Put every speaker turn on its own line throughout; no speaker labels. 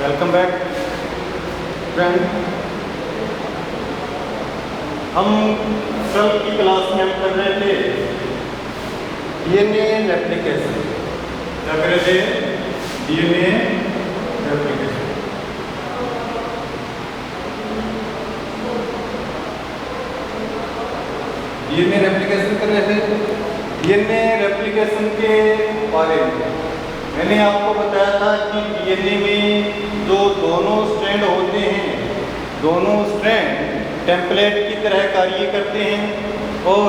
Welcome back friend. हम कल की क्लास में हम कर रहे थे डीएनए रेप्लिकेशन। क्या कर रहे थे? DNA replication. डीएनए रेप्लिकेशन कर रहे थे। डीएनए रेप्लिकेशन के बारे में मैंने आपको बताया था कि डीएनए में जो दोनों स्ट्रैंड होते हैं, दोनों स्ट्रैंड टेम्पलेट की तरह कार्य करते हैं और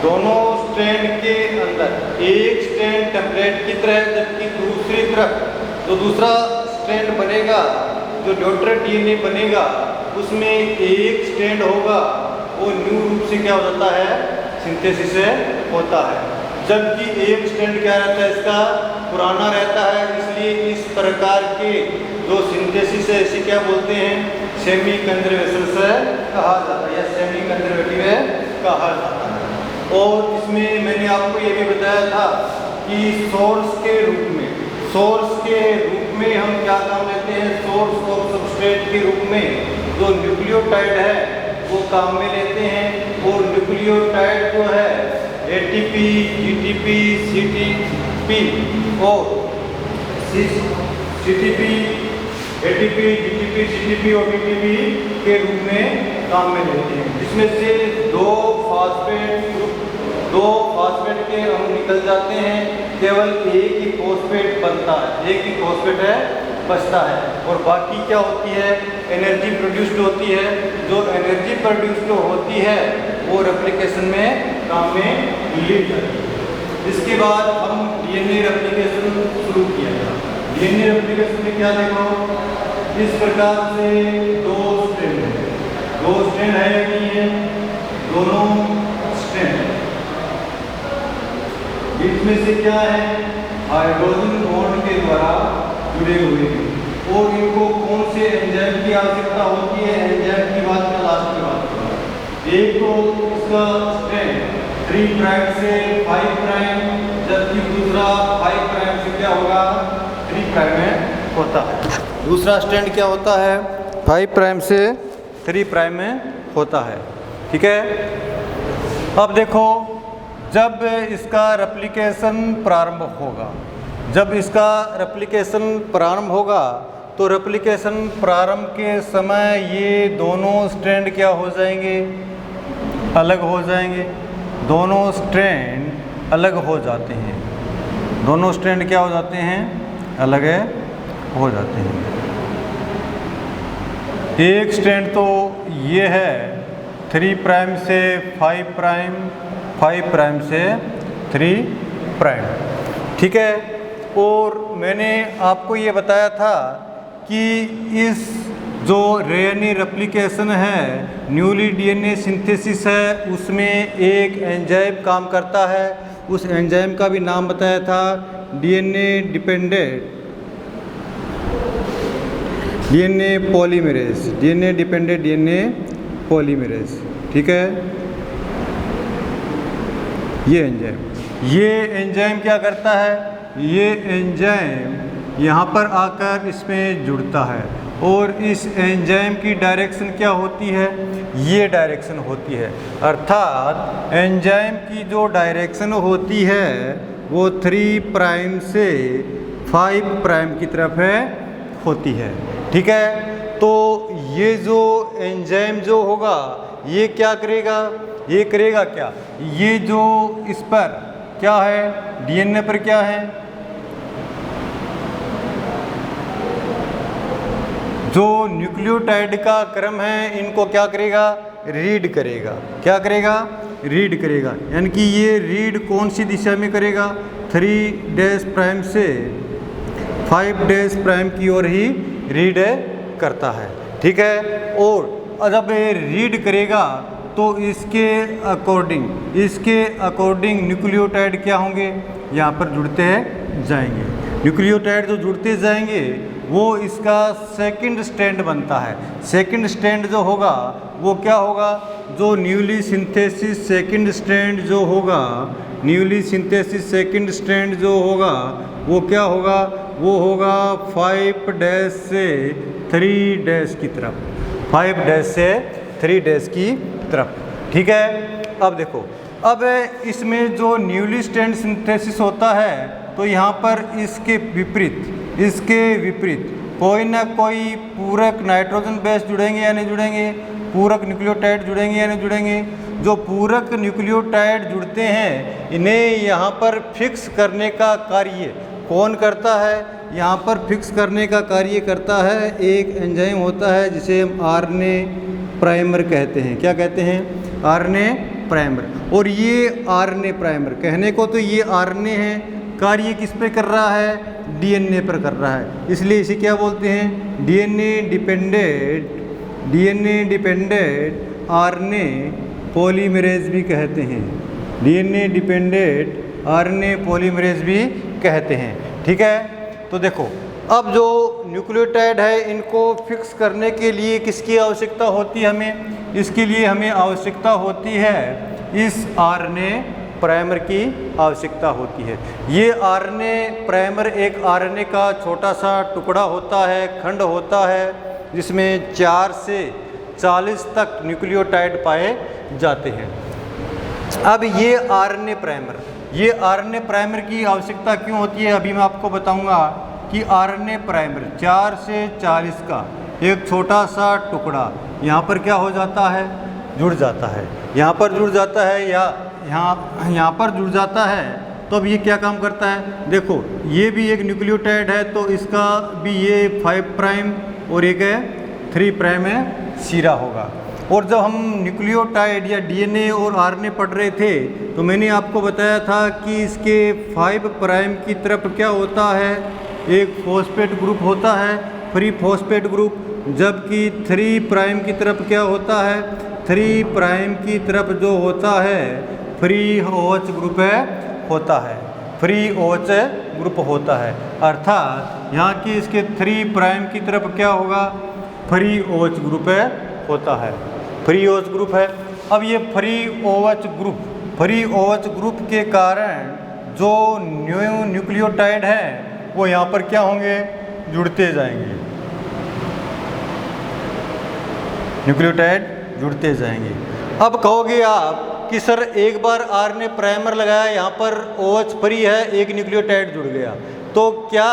दोनों स्ट्रैंड के अंदर एक स्ट्रैंड टेम्पलेट की तरह, जबकि दूसरी तरफ जो दूसरा स्ट्रैंड बनेगा, जो डॉटर डीएनए बनेगा, उसमें एक स्ट्रैंड होगा, वो न्यू रूप से क्या हो जाता है? सिंथेसिस होता है। जबकि एक स्ट्रैंड क्या रहता है? इसका पुराना रहता है। इसलिए इस प्रकार के जो सिंथेसिस है इसे क्या बोलते हैं? सेमी कंजर्वेशन से कहा जाता है या सेमी कंजर्वेटिव कहा जाता है। और इसमें मैंने आपको ये भी बताया था कि सोर्स के रूप में हम क्या काम लेते हैं? सोर्स ऑफ सबस्ट्रेट के रूप में जो न्यूक्लियोटाइड है वो काम में लेते हैं। और न्यूक्लियोटाइड जो है एटीपी, जीटीपी, सीटीपी और सीटीपी, एटीपी, जीटीपी, सीटीपी और टीटीपी के रूप में काम में लेते हैं। जिसमें से दो फास्फेट के अणु निकल जाते हैं, केवल एक ही फॉस्फेट बनता है, एक ही फॉस्फेट बचता है और बाकी क्या होती है? एनर्जी प्रोड्यूस्ड होती है। जो एनर्जी प्रोड्यूस्ड होती है वो रेप्लिकेशन में काम में ली जाती है। इसके बाद हम डीएनए रेप्लिकेशन शुरू किया था। डीएनए रेप्लिकेशन में क्या देखो, इस प्रकार से दो स्ट्रैंड है या नहीं है? दोनों स्ट्रैंड बीच में से क्या है? हाइड्रोजन बॉन्ड के द्वारा जुड़े हुए हैं। और इनको कौन से एंजाइम की आवश्यकता होती है? एंजाइम की बात मैं लास्ट में बात करूँगा। एक तो इसका स्ट्रैंड 3 प्राइम से 5 प्राइम, जबकि दूसरा 5 प्राइम से क्या होगा? 3 प्राइम में होता है। दूसरा स्ट्रैंड क्या होता है? 5 प्राइम से 3 प्राइम में होता है। ठीक है। अब देखो, जब इसका रेप्लिकेशन प्रारंभ होगा, तो रेप्लिकेशन प्रारंभ के समय ये दोनों स्ट्रैंड क्या हो जाएंगे? अलग हो जाएंगे। दोनों स्ट्रैंड अलग हो जाते हैं। दोनों स्ट्रैंड क्या हो जाते हैं? अलग हो जाते हैं। एक स्ट्रैंड तो ये है 3 प्राइम से 5 प्राइम, 5 प्राइम से 3 प्राइम। ठीक है। और मैंने आपको ये बताया था कि इस जो डीएनए रेप्लिकेशन है, न्यूली डीएनए सिंथेसिस है, उसमें एक एंजाइम काम करता है। उस एंजाइम का भी नाम बताया था डीएनए डिपेंडेंट डीएनए पॉलीमरेज। ठीक है। ये एंजाइम क्या करता है? ये एंजाइम यहाँ पर आकर इसमें जुड़ता है और इस एंजाइम की डायरेक्शन क्या होती है? ये डायरेक्शन होती है। अर्थात एंजाइम की जो डायरेक्शन होती है वो 3 प्राइम से 5 प्राइम की तरफ होती है। ठीक है। तो ये जो एंजाइम जो होगा ये क्या करेगा? ये करेगा क्या? ये जो इस पर क्या है? डीएनए पर क्या है? जो न्यूक्लियोटाइड का क्रम है इनको क्या करेगा? रीड करेगा। क्या करेगा? रीड करेगा। यानी कि ये रीड कौन सी दिशा में करेगा? 3' प्राइम से 5' प्राइम की ओर ही रीड करता है। ठीक है। और जब ये रीड करेगा तो इसके अकॉर्डिंग न्यूक्लियोटाइड क्या होंगे? यहाँ पर जुड़ते जाएंगे। न्यूक्लियोटाइड जो जुड़ते जाएंगे वो इसका सेकंड स्ट्रैंड बनता है। सेकंड स्ट्रैंड जो होगा वो क्या होगा? जो न्यूली सिंथेसिस सेकंड स्ट्रैंड जो होगा वो क्या होगा? वो होगा 5' से 3' की तरफ, 5' से 3' की तरफ। ठीक है, अब देखो, अब इसमें जो न्यूली स्टैंड सिंथेसिस होता है तो यहाँ पर इसके विपरीत कोई ना कोई पूरक नाइट्रोजन बेस जुड़ेंगे या नहीं जुड़ेंगे, पूरक न्यूक्लियोटाइड जुड़ेंगे या नहीं जुड़ेंगे। जो पूरक न्यूक्लियोटाइड जुड़ते हैं इन्हें यहाँ पर फिक्स करने का कार्य कौन करता है? यहाँ पर फिक्स करने का कार्य करता है एक एंजाइम होता है जिसे हम आरएनए प्राइमर कहते हैं। क्या कहते हैं? RNA primer. और ये आरएनए प्राइमर कहने को तो ये आरएनए है, कार्य किस पे कर रहा है? डीएनए पर कर रहा है। इसलिए इसे क्या बोलते हैं? डीएनए डिपेंडेंट आरएनए पॉलीमरेज भी कहते हैं। डीएनए डिपेंडेंट आरएनए पॉलीमरेज भी कहते हैं। ठीक है, तो देखो, अब जो न्यूक्लियोटाइड है इनको फिक्स करने के लिए किसकी आवश्यकता होती है हमें? इसके लिए हमें आवश्यकता होती है इस आरएनए प्राइमर की आवश्यकता होती है। ये आरएनए प्राइमर एक आरएनए का छोटा सा टुकड़ा होता है, खंड होता है, जिसमें 4 से 40 तक न्यूक्लियोटाइड पाए जाते हैं। अब ये आरएनए प्राइमर की आवश्यकता क्यों होती है अभी मैं आपको बताऊंगा कि आरएनए प्राइमर 4 से 40 का एक छोटा सा टुकड़ा यहाँ पर क्या हो जाता है? जुड़ जाता है। यहाँ पर जुड़ जाता है या यहाँ पर जुड़ जाता है। तो अब ये क्या काम करता है? देखो, ये भी एक न्यूक्लियोटाइड है तो इसका भी ये 5' और एक है 3' में सिरा होगा। और जब हम न्यूक्लियोटाइड या डीएनए और आरएनए पढ़ रहे थे तो मैंने आपको बताया था कि इसके 5' की तरफ क्या होता है? एक फॉस्फेट ग्रुप होता है, फ्री फॉस्फेट ग्रुप, जबकि 3' की तरफ क्या होता है? 3' की तरफ जो होता है फ्री OH ग्रुप होता है, फ्री OH ग्रुप होता है। अर्थात यहाँ की इसके 3' की तरफ क्या होगा? फ्री OH ग्रुप होता है, फ्री OH ग्रुप है। अब ये फ्री OH ग्रुप के कारण जो न्यूक्लियोटाइड है वो यहाँ पर क्या होंगे? जुड़ते जाएंगे, न्यूक्लियोटाइड जुड़ते जाएंगे। अब कहोगे आप कि सर एक बार आरएनए प्राइमर लगाया, यहाँ पर OH फ्री है, एक न्यूक्लियोटाइड जुड़ गया, तो क्या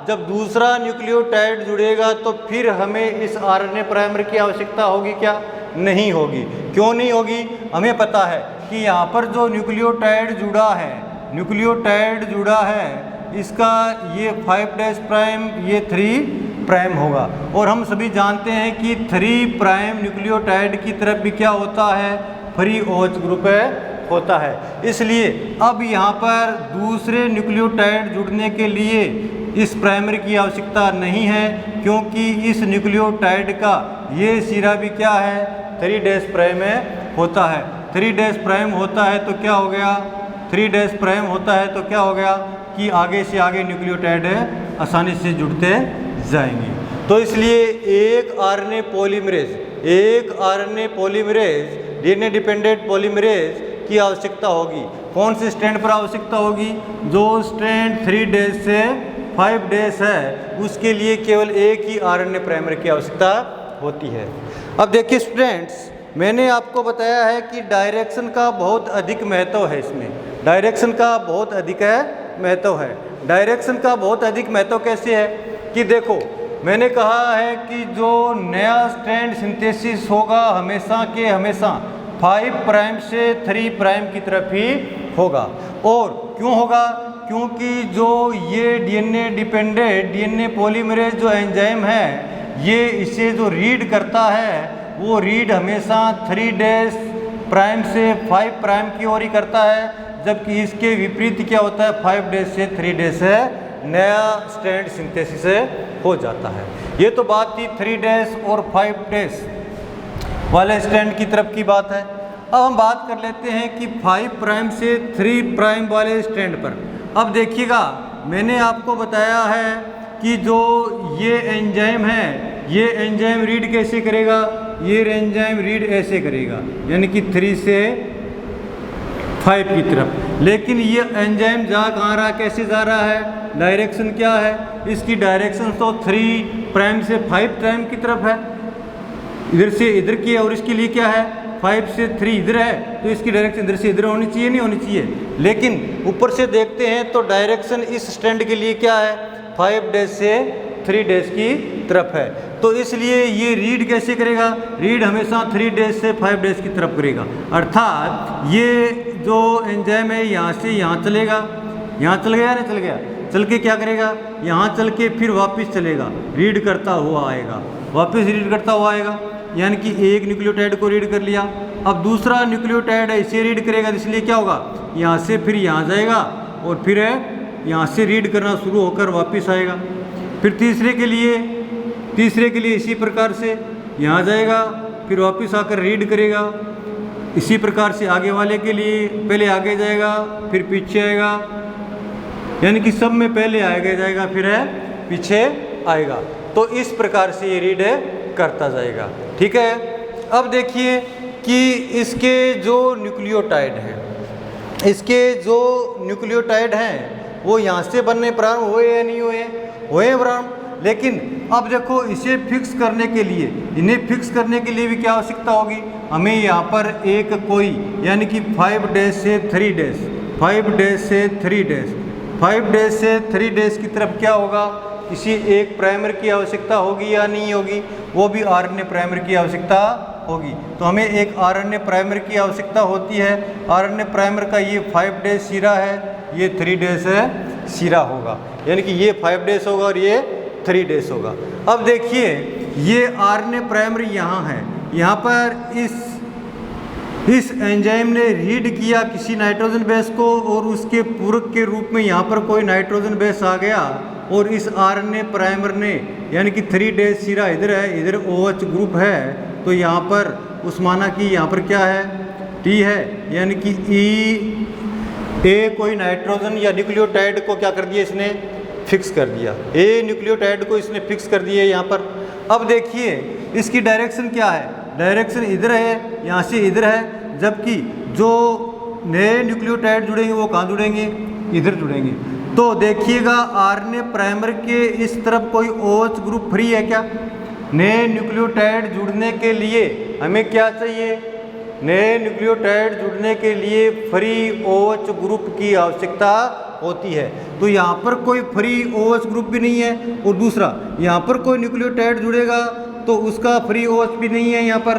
जब दूसरा न्यूक्लियोटाइड जुड़ेगा तो फिर हमें इस आरएनए प्राइमर की आवश्यकता होगी क्या? नहीं होगी। क्यों नहीं होगी? हमें पता है कि यहाँ पर जो न्यूक्लियोटाइड जुड़ा है इसका ये 5' ये 3' होगा। और हम सभी जानते हैं कि 3' न्यूक्लियोटाइड की तरफ भी क्या होता है? फ्री OH ग्रुप होता है। इसलिए अब यहाँ पर दूसरे न्यूक्लियोटाइड जुड़ने के लिए इस प्राइमर की आवश्यकता नहीं है, क्योंकि इस न्यूक्लियोटाइड का ये सिरा भी क्या है? 3' होता है। 3' होता है तो क्या हो गया? 3' होता है तो क्या हो गया कि आगे से आगे न्यूक्लियोटाइड आसानी से जुड़ते जाएंगे। तो इसलिए एक RNA polymerase DNA dependent polymerase की आवश्यकता होगी। कौन से स्ट्रैंड पर आवश्यकता होगी? जो स्ट्रैंड 3' से 5' है उसके लिए केवल एक ही आरएनए प्राइमर की आवश्यकता होती है। अब देखिए स्टूडेंट्स, मैंने आपको बताया है कि डायरेक्शन का बहुत अधिक महत्व है इसमें। डायरेक्शन का बहुत अधिक महत्व है। डायरेक्शन का बहुत अधिक महत्व कैसे है कि देखो, मैंने कहा है कि जो नया स्ट्रैंड सिंथेसिस होगा हमेशा के हमेशा 5' से 3' की तरफ ही होगा। और क्यों होगा? क्योंकि जो ये डीएनए पॉलीमरेज जो एंजाइम है ये इसे जो रीड करता है वो रीड हमेशा 3' से 5' की ओर ही करता है, जबकि इसके विपरीत क्या होता है? 5' से 3' से नया स्ट्रैंड सिंथेसिस हो जाता है। ये तो बात थी 3' और 5' वाले स्ट्रैंड की तरफ की बात है। अब हम बात कर लेते हैं कि 5' से 3' वाले स्ट्रैंड पर। अब देखिएगा, मैंने आपको बताया है कि जो ये एंजाइम है ये एंजाइम रीड कैसे करेगा? ये एंजाइम रीड ऐसे करेगा, यानी कि 3 से 5 की तरफ। लेकिन ये एंजाइम जा कहाँ रहा, कैसे जा रहा है, डायरेक्शन क्या है, इसकी डायरेक्शन तो 3 प्राइम से 5 प्राइम की तरफ है, इधर से इधर की है, और इसके लिए क्या है 5 से 3 इधर है, तो इसकी डायरेक्शन इधर से इधर होनी चाहिए, नहीं होनी चाहिए। लेकिन ऊपर से देखते हैं तो डायरेक्शन इस स्टैंड के लिए क्या है 5 डैश से 3 डैश की तरफ है, तो इसलिए ये रीड कैसे करेगा, रीड हमेशा 3 डैश से 5 डैश की तरफ करेगा। अर्थात ये जो एंजाइम है यहाँ से यहाँ चलेगा, यहाँ चल गया, नहीं चल गया, चल के क्या करेगा, यहाँ चल के फिर वापस चलेगा, रीड करता हुआ आएगा, वापस रीड करता हुआ आएगा, यानी कि एक न्यूक्लियोटाइड को रीड कर लिया। अब दूसरा न्यूक्लियोटाइड है इसे रीड करेगा, इसलिए क्या होगा, यहाँ से फिर यहाँ जाएगा और फिर यहाँ से रीड करना शुरू होकर वापस आएगा। फिर तीसरे के लिए इसी प्रकार से यहाँ जाएगा, फिर वापस आकर रीड करेगा। इसी प्रकार से आगे वाले के लिए पहले आगे जाएगा, फिर पीछे आएगा, यानी कि सब में पहले आगे जाएगा, फिर पीछे आएगा। तो इस प्रकार से ये रीड करता जाएगा। ठीक है, अब देखिए कि इसके जो न्यूक्लियोटाइड हैं वो यहाँ से बनने प्रारंभ हुए या नहीं हुए प्रारंभ। लेकिन अब देखो इसे फिक्स करने के लिए, इन्हें फिक्स करने के लिए भी क्या आवश्यकता होगी, हमें यहाँ पर एक कोई, यानी कि 5 डैश से 3 डैश, 5 डैश से 3 डैश, 5 डैश से 3 डैश की तरफ क्या होगा, किसी एक प्राइमर की आवश्यकता होगी या नहीं होगी, वो भी आरएनए प्राइमर की आवश्यकता होगी। तो हमें एक आरएनए प्राइमर की आवश्यकता होती है। आरएनए प्राइमर का ये 5 डैश सिरा है, ये 3 डैश सिरा होगा, यानी कि ये 5 डैश होगा और ये 3 डैश होगा। अब देखिए ये आरएनए प्राइमर यहाँ है, यहाँ पर इस एंजाइम ने रीड किया किसी नाइट्रोजन बेस को और उसके पूरक के रूप में यहाँ पर कोई नाइट्रोजन बेस आ गया और इस आरएनए प्राइमर ने, यानी कि 3 डैश सिरा इधर है, इधर OH ग्रुप है, तो यहाँ पर उस माना कि यहाँ पर क्या है T है, यानी कि ए कोई नाइट्रोजन या न्यूक्लियोटाइड को क्या कर दिया, इसने फिक्स कर दिया, ए न्यूक्लियोटाइड को इसने फिक्स कर दिया यहाँ पर। अब देखिए इसकी डायरेक्शन क्या है, डायरेक्शन इधर है, यहाँ से इधर है, जबकि जो नए न्यूक्लियोटाइड जुड़ेंगे वो कहाँ जुड़ेंगे, इधर जुड़ेंगे। तो देखिएगा आरएनए प्राइमर के इस तरफ कोई OH ग्रुप फ्री है क्या, नए न्यूक्लियोटाइड जुड़ने के लिए हमें क्या चाहिए, नए न्यूक्लियोटाइड जुड़ने के लिए फ्री OH ग्रुप की आवश्यकता होती है। तो यहाँ पर कोई फ्री OH ग्रुप भी नहीं है, और दूसरा यहाँ पर कोई न्यूक्लियोटाइड जुड़ेगा तो उसका फ्री OH भी नहीं है। यहाँ पर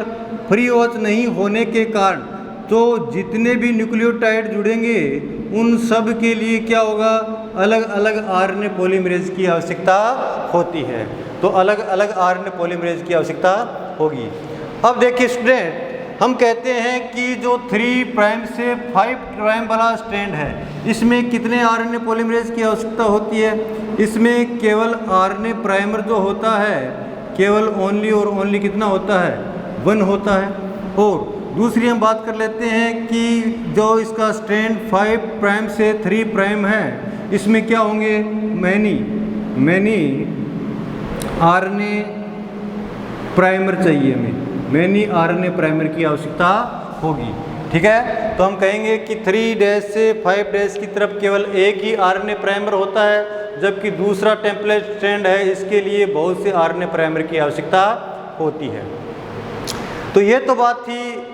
फ्री OH नहीं होने के कारण तो जितने भी न्यूक्लियोटाइड जुड़ेंगे उन सब के लिए क्या होगा, अलग अलग आरएनए पॉलीमरेज की आवश्यकता होती है। तो अलग अलग आरएनए पॉलीमरेज की आवश्यकता होगी। अब देखिए स्टूडेंट, हम कहते हैं कि जो 3 प्राइम से 5 प्राइम वाला स्ट्रैंड है इसमें कितने आरएनए पॉलीमरेज की आवश्यकता होती है, इसमें केवल आरएनए प्राइमर जो होता है केवल ओनली और ओनली कितना होता है, 1 होता है। और दूसरी हम बात कर लेते हैं कि जो इसका स्ट्रैंड 5 प्राइम से 3 प्राइम है इसमें क्या होंगे, मैनी आरएनए प्राइमर चाहिए, हमें मैनी आरएनए प्राइमर की आवश्यकता होगी। ठीक है, तो हम कहेंगे कि 3 डैश से 5 डैश की तरफ केवल एक ही आरएनए प्राइमर होता है, जबकि दूसरा टेम्पलेट स्ट्रैंड है इसके लिए बहुत से आरएनए प्राइमर की आवश्यकता होती है। तो ये तो बात थी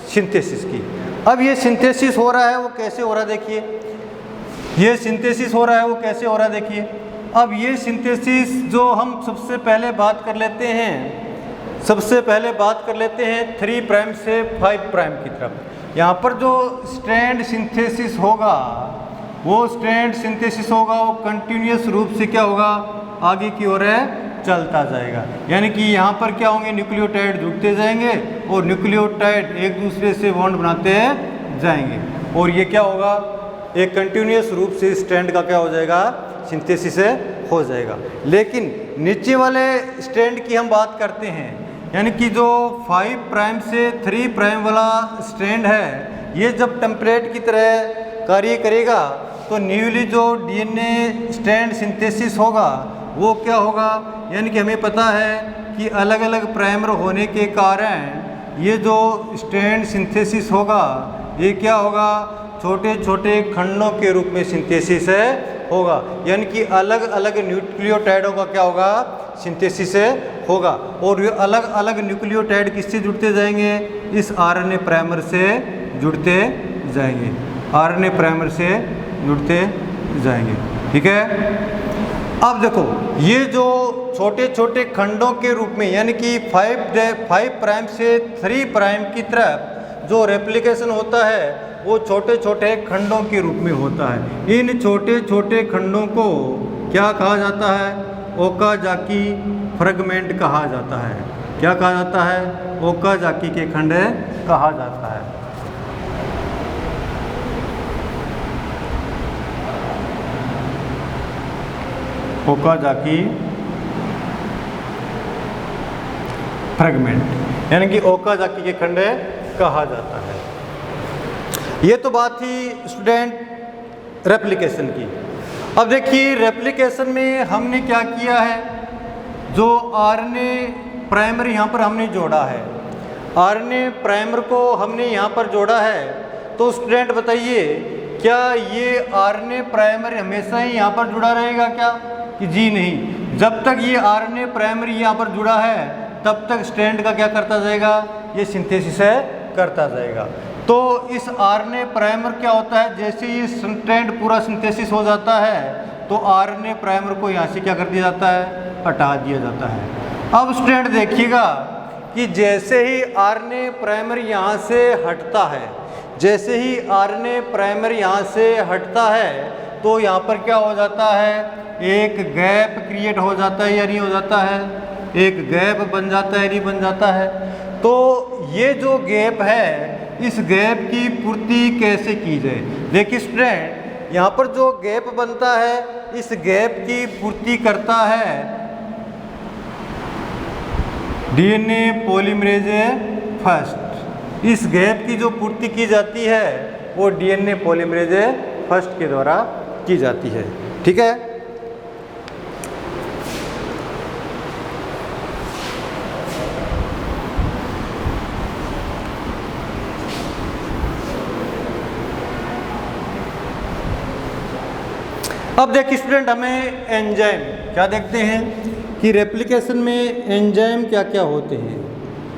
सिंथेसिस की। अब ये सिंथेसिस हो रहा है वो कैसे हो रहा है, देखिए ये सिंथेसिस हो रहा है वो कैसे हो रहा है देखिए। अब ये सिंथेसिस जो हम सबसे पहले बात कर लेते हैं 3 प्राइम से 5 प्राइम की तरफ। यहाँ पर जो स्ट्रैंड सिंथेसिस होगा वो कंटिन्यूस रूप से क्या होगा, आगे की ओर चलता जाएगा। यानी कि यहाँ पर क्या होंगे, न्यूक्लियोटाइड जुड़ते जाएंगे और न्यूक्लियोटाइड एक दूसरे से बॉन्ड बनाते जाएंगे, और ये क्या होगा, एक कंटिन्यूस रूप से स्ट्रैंड का क्या हो जाएगा, सिंथेसिस हो जाएगा। लेकिन नीचे वाले स्ट्रैंड की हम बात करते हैं, यानी कि जो 5 प्राइम से 3 प्राइम वाला स्ट्रैंड है ये जब टेम्पलेट की तरह कार्य करेगा तो न्यूली जो डीएनए स्ट्रैंड सिंथेसिस होगा वो क्या होगा, यानी कि हमें पता है कि अलग अलग प्राइमर होने के कारण ये जो स्ट्रैंड सिंथेसिस होगा ये क्या होगा, छोटे छोटे खंडों के रूप में सिंथेसिस होगा, यानी कि अलग अलग न्यूक्लियोटाइडों का क्या होगा, सिंथेसिस होगा। और ये अलग अलग न्यूक्लियोटाइड किससे जुड़ते जाएंगे, इस आरएनए प्राइमर से जुड़ते जाएंगे, आरएनए प्राइमर से जुड़ते जाएंगे। ठीक है। अब देखो ये जो छोटे छोटे खंडों के रूप में, यानी कि 5 प्राइम से 3 प्राइम की तरफ जो रेप्लिकेशन होता है वो छोटे छोटे खंडों के रूप में होता है। इन छोटे छोटे खंडों को क्या कहा जाता है, ओकाजाकी फ्रेगमेंट कहा जाता है। क्या कहा जाता है, ओकाजाकी के खंड कहा जाता है। ओकाजाकी फ्रेगमेंट, यानी कि ओकाजाकी के खंड कहा जाता है। ये तो बात थी स्टूडेंट रेप्लिकेशन की। अब देखिए रेप्लिकेशन में हमने क्या किया है, जो आरएनए प्राइमर यहाँ पर हमने जोड़ा है, आरएनए प्राइमर को हमने यहाँ पर जोड़ा है। तो स्टूडेंट बताइए, क्या ये आरएनए प्राइमर हमेशा ही यहाँ पर जुड़ा रहेगा क्या, कि जी नहीं, जब तक ये आरएनए प्राइमर यहाँ पर जुड़ा है तब तक स्ट्रैंड का क्या करता जाएगा, ये सिंथेसिस करता जाएगा। तो इस आरएनए प्राइमर क्या होता है, जैसे ये स्ट्रैंड पूरा सिंथेसिस हो जाता है तो आरएनए प्राइमर को यहाँ से क्या कर दिया जाता है, हटा दिया जाता है। अब स्टूडेंट देखिएगा कि जैसे ही आरएनए प्राइमर यहाँ से हटता है, जैसे ही आरएनए प्राइमर यहाँ से हटता है तो यहाँ पर क्या हो जाता है, एक गैप क्रिएट हो जाता है या नहीं हो जाता है, एक गैप बन जाता है नहीं बन जाता है। तो ये जो गैप है, इस गैप की पूर्ति कैसे की जाए। देखिए स्टूडेंट, यहाँ पर जो गैप बनता है, इस गैप की पूर्ति करता है डीएनए पॉलीमरेज फर्स्ट। इस गैप की जो पूर्ति की जाती है वो डीएनए पॉलीमरेज फर्स्ट के द्वारा की जाती है। ठीक है। अब देखिए स्टूडेंट, हमें एंजाइम क्या देखते हैं कि रेप्लिकेशन में एंजाइम क्या क्या होते हैं,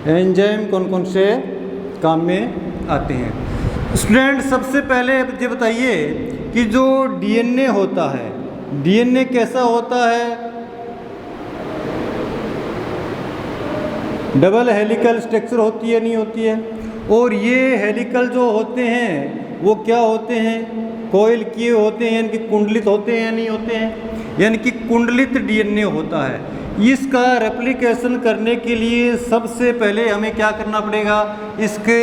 एंजाइम कौन कौन से काम में आते हैं। स्टूडेंट सबसे पहले ये बताइए कि जो डीएनए होता है, डीएनए कैसा होता है, डबल हेलिकल स्ट्रक्चर होती है नहीं होती है। और ये हेलिकल जो होते हैं वो क्या होते हैं, कोयल किए होते हैं, यानी कि कुंडलित होते हैं या नहीं होते हैं, यानी कि कुंडलित डीएनए होता है। इसका रेप्लिकेशन करने के लिए सबसे पहले हमें क्या करना पड़ेगा, इसके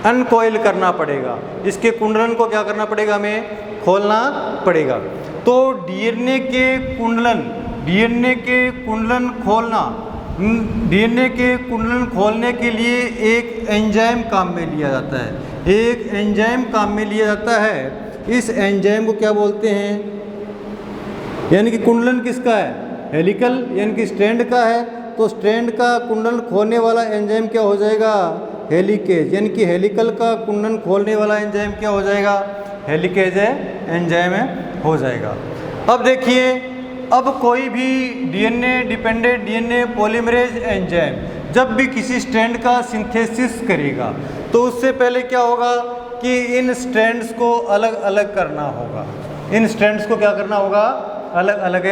अनकॉइल करना पड़ेगा, इसके कुंडलन को क्या करना पड़ेगा, हमें खोलना पड़ेगा। तो डीएनए के कुंडलन, डीएनए के कुंडलन खोलना, डीएनए के कुंडलन खोलने के लिए एक एंजाइम काम में लिया जाता है, एक एंजाइम काम में लिया जाता है। इस एंजाइम को क्या बोलते हैं, यानी कि कुंडलन किसका है, हेलिकल यानी कि स्ट्रैंड का है, तो स्ट्रैंड का कुंडलन खोलने वाला एंजाइम क्या हो जाएगा, हेलिकेज, यानी कि हेलिकल का कुंडलन खोलने वाला एंजाइम क्या हो जाएगा, हेलिकेज एंजाइम हो जाएगा। अब देखिए, अब कोई भी DNA dependent DNA polymerase enzyme जब भी किसी स्ट्रैंड का सिंथेसिस करेगा तो उससे पहले क्या होगा कि इन स्ट्रैंड्स को अलग अलग करना होगा, इन स्ट्रैंड्स को क्या करना होगा, अलग अलग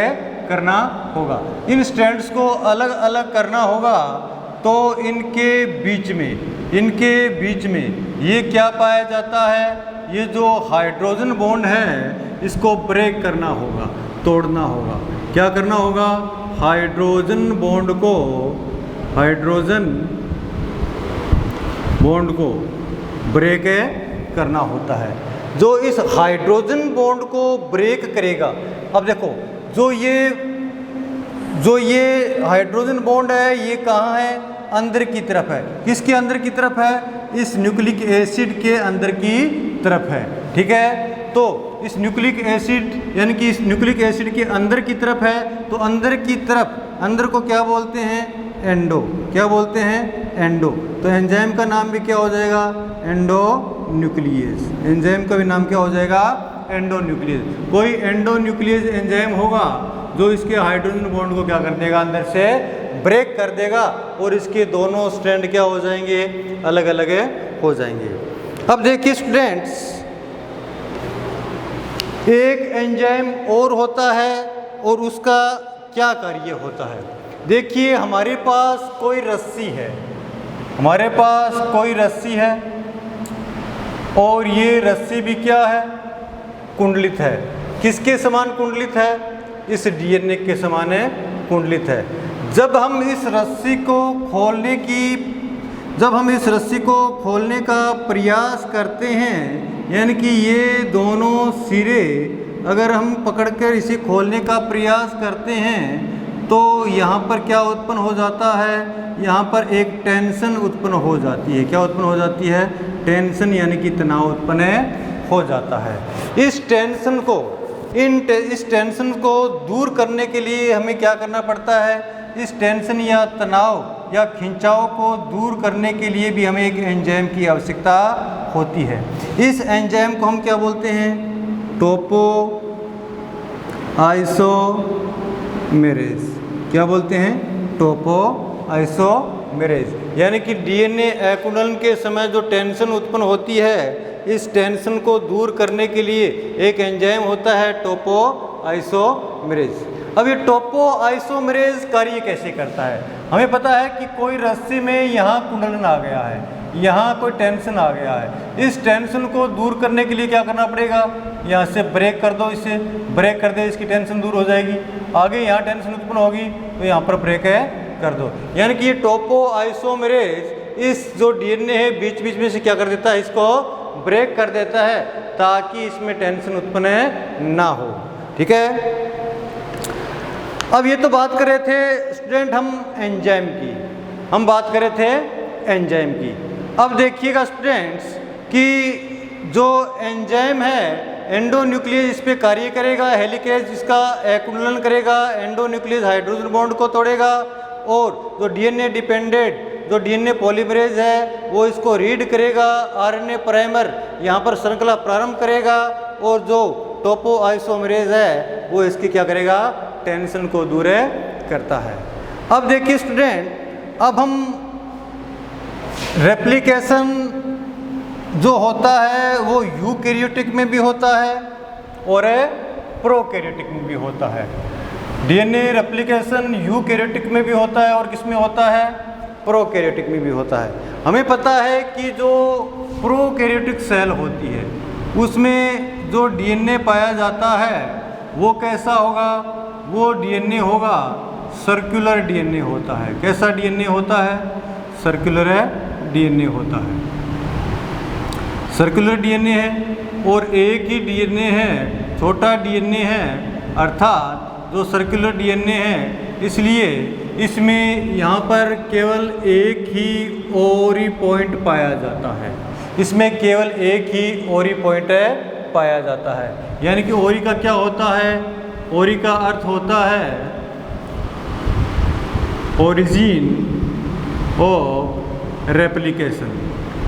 करना होगा। इन स्ट्रैंड्स को अलग अलग करना होगा तो इनके बीच में ये क्या पाया जाता है, ये जो हाइड्रोजन बॉन्ड है इसको ब्रेक करना होगा, तोड़ना होगा। क्या करना होगा, हाइड्रोजन बॉन्ड को ब्रेक करना होता है। जो इस हाइड्रोजन बॉन्ड को ब्रेक करेगा, अब देखो जो ये हाइड्रोजन बॉन्ड है ये कहाँ है, अंदर की तरफ है। किसके अंदर की तरफ है, इस न्यूक्लिक एसिड के अंदर की तरफ है। ठीक है, तो इस न्यूक्लिक एसिड यानी कि इस न्यूक्लिक एसिड के अंदर की तरफ है, तो अंदर की तरफ, अंदर को क्या बोलते हैं, एंडो। क्या बोलते हैं, एंडो। तो एंजाइम का नाम भी क्या हो जाएगा, एंडोन्यूक्लियस। एंजाइम का भी नाम क्या हो जाएगा? एंडोन्यूक्लियस। कोई एंडोन्यूक्लियस एंजाइम होगा जो इसके हाइड्रोजन बॉन्ड को क्या कर देगा? अंदर से ब्रेक कर देगा और इसके दोनों स्ट्रैंड क्या हो जाएंगे? अलग अलग हो जाएंगे। अब देखिए स्टूडेंट्स, एक एंजाइम और होता है और उसका क्या कार्य होता है? देखिए हमारे पास कोई रस्सी है, हमारे पास कोई रस्सी है और ये रस्सी भी क्या है? कुंडलित है। किसके समान कुंडलित है? इस डीएनए के समान है कुंडलित है। जब हम इस रस्सी को खोलने का प्रयास करते हैं, यानी कि ये दोनों सिरे अगर हम पकड़कर इसे खोलने का प्रयास करते हैं तो यहाँ पर क्या उत्पन्न हो जाता है? यहाँ पर एक टेंशन उत्पन्न हो जाती है। क्या उत्पन्न हो जाती है? टेंशन, यानी कि तनाव उत्पन्न हो जाता है। इस टेंशन को दूर करने के लिए हमें क्या करना पड़ता है? इस टेंशन या तनाव या खिंचाव को दूर करने के लिए भी हमें एक एंजाइम की आवश्यकता होती है। इस एंजाइम को हम क्या बोलते हैं? टोपो आइसोमेरेज। क्या बोलते हैं? टोपो आइसोमेरेज। यानी कि डीएनए एकुंडलन के समय जो टेंशन उत्पन्न होती है, इस टेंशन को दूर करने के लिए एक एंजाइम होता है टोपो आइसोमेरेज। अब ये टोपो आइसोमेरेज कार्य कैसे करता है? हमें पता है कि कोई रस्सी में यहाँ कुंडलन आ गया है, यहाँ कोई टेंशन आ गया है। इस टेंशन को दूर करने के लिए क्या करना पड़ेगा? यहाँ से ब्रेक कर दो, इसे ब्रेक कर दे, इसकी टेंशन दूर हो जाएगी। आगे यहाँ टेंशन उत्पन्न होगी तो यहाँ पर ब्रेक कर दो। यानी कि ये टोपो आइसोमेरेज इस जो डीएनए है बीच बीच में से क्या कर देता है? इसको ब्रेक कर देता है ताकि इसमें टेंशन उत्पन्न ना हो। ठीक है। अब ये तो बात कर रहे थे स्टूडेंट हम एंजाइम की, हम बात कर रहे थे एंजाइम की। अब देखिएगा स्टूडेंट्स कि जो एंजाइम है एंडोन्यूक्लियस इस पे कार्य करेगा, हेलिकेज इसका एकुंडलन करेगा, एंडोन्यूक्लियस हाइड्रोजन बॉन्ड को तोड़ेगा और जो डीएनए डिपेंडेंट जो डीएनए पॉलीमरेज है वो इसको रीड करेगा, आरएनए प्राइमर यहाँ पर श्रृंखला प्रारंभ करेगा और जो टोपो आइसोमेरेज है वो इसकी क्या करेगा? टेंशन को दूर करता है। अब देखिए स्टूडेंट, अब हम रेप्लिकेशन जो होता है वो यूकैरियोटिक में भी होता है और प्रोकैरियोटिक में भी होता है। डीएनए रेप्लिकेशन यूकैरियोटिक में भी होता है और किस में होता है? प्रोकैरियोटिक में भी होता है। हमें पता है कि जो प्रोकैरियोटिक सेल होती है उसमें जो डीएनए पाया जाता है वो कैसा होगा? वो डीएनए होगा सर्कुलर डीएनए होता है। कैसा डीएनए होता है? सर्कुलर डीएनए होता है। सर्कुलर डीएनए है और एक ही डीएनए है, छोटा डीएनए है, अर्थात जो सर्कुलर डीएनए है इसलिए इसमें यहाँ पर केवल एक ही ओरी पॉइंट पाया जाता है। इसमें केवल एक ही ओरी पॉइंट पाया जाता है। यानी कि ओरी का क्या होता है? ओरी का अर्थ होता है ओरिजिन ऑफ रेप्लिकेशन।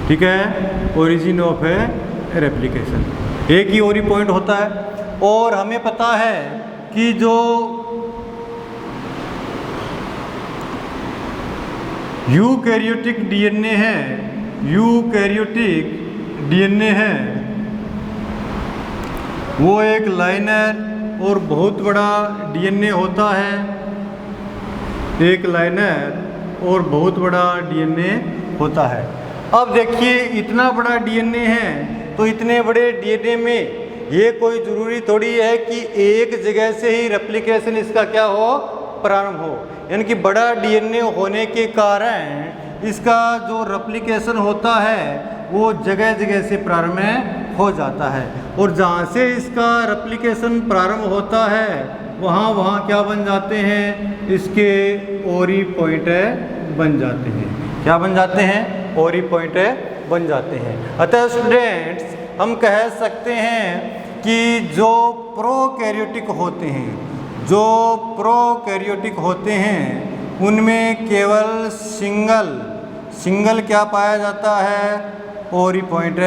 ठीक है, ओरिजिन ऑफ रेप्लिकेशन। एक ही ओरी पॉइंट होता है और हमें पता है कि जो यूकैरियोटिक डीएनए है, यूकैरियोटिक डीएनए है वो एक लाइनर और बहुत बड़ा डीएनए होता है। एक लाइनर और बहुत बड़ा डीएनए होता है। अब देखिए इतना बड़ा डीएनए है तो इतने बड़े डीएनए में ये कोई ज़रूरी थोड़ी है कि एक जगह से ही रेप्लिकेशन इसका क्या हो? प्रारंभ हो। यानी कि बड़ा डीएनए होने के कारण इसका जो रेप्लिकेशन होता है वो जगह जगह से प्रारंभ हो जाता है और जहाँ से इसका रेप्लिकेशन प्रारंभ होता है वहाँ क्या बन जाते हैं? इसके ओरी पॉइंट बन जाते हैं। क्या बन जाते हैं? ओरी पॉइंट बन जाते हैं। अतः स्टूडेंट्स हम कह सकते हैं कि जो प्रोकैरियोटिक होते हैं, जो प्रोकैरियोटिक होते हैं उनमें केवल सिंगल क्या पाया जाता है? ओरी पॉइंट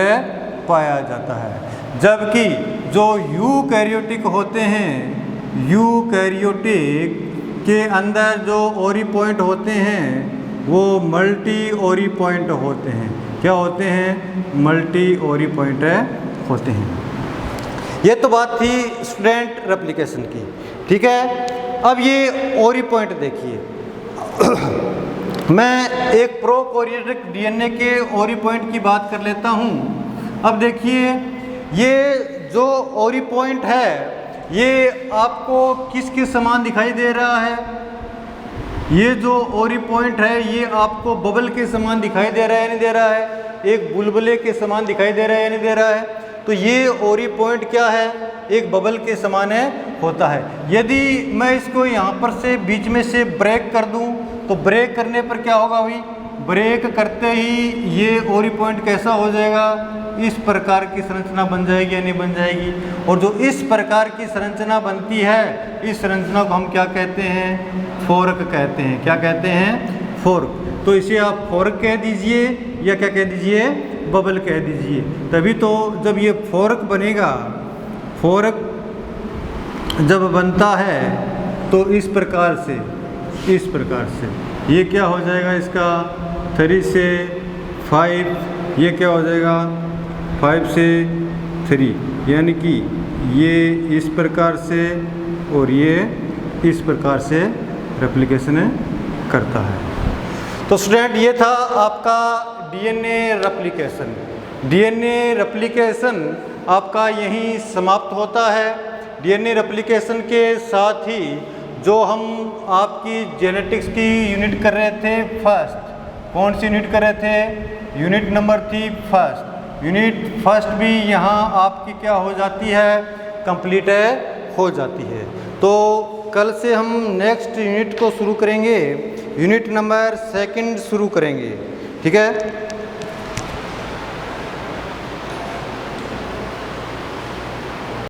पाया जाता है। जबकि जो यूकैरियोटिक होते हैं, यूकैरियोटिक के अंदर जो ओरी पॉइंट होते हैं वो मल्टी ओरी पॉइंट होते हैं। क्या होते हैं? मल्टी ओरी पॉइंट होते हैं। ये तो बात थी स्टूडेंट रेप्लिकेशन की, ठीक है। अब ये ओरी पॉइंट देखिए। मैं एक प्रोकैरियोटिक डीएनए के ओरी पॉइंट की बात कर लेता हूँ। अब देखिए ये जो ओरी पॉइंट है ये आपको किसके समान दिखाई दे रहा है? ये जो ओरी पॉइंट है ये आपको बबल के समान दिखाई दे रहा है, नहीं दे रहा है? एक बुलबुले के समान दिखाई दे रहा है, नहीं दे रहा है? तो ये ओरी पॉइंट क्या है? एक बबल के समान होता है। यदि मैं इसको यहाँ पर से बीच में से ब्रेक कर दूँ तो ब्रेक करने पर क्या होगा भाई? ब्रेक करते ही ये ओरी पॉइंट कैसा हो जाएगा? इस प्रकार की संरचना बन जाएगी या नहीं बन जाएगी? और जो इस प्रकार की संरचना बनती है इस संरचना को हम क्या कहते हैं? फोर्क कहते हैं। क्या कहते हैं? फोर्क। तो इसे आप फोर्क कह दीजिए या क्या कह दीजिए? बबल कह दीजिए। तभी तो जब ये फोर्क बनेगा, फोर्क जब बनता है तो इस प्रकार से ये क्या हो जाएगा? इसका 3 से 5, ये क्या हो जाएगा? 5 से 3, यानी कि ये इस प्रकार से और ये इस प्रकार से रेप्लिकेशन करता है। तो स्टूडेंट ये था आपका डीएनए रेप्लिकेशन। डीएनए रेप्लिकेशन आपका यहीं समाप्त होता है। डीएनए रेप्लिकेशन के साथ ही जो हम आपकी जेनेटिक्स की यूनिट कर रहे थे फर्स्ट, कौन सी यूनिट कर रहे थे? यूनिट नंबर थी फर्स्ट। यूनिट फर्स्ट भी यहाँ आपकी क्या हो जाती है? कंप्लीट हो जाती है। तो कल से हम नेक्स्ट यूनिट को शुरू करेंगे, यूनिट नंबर 2 शुरू करेंगे, ठीक है।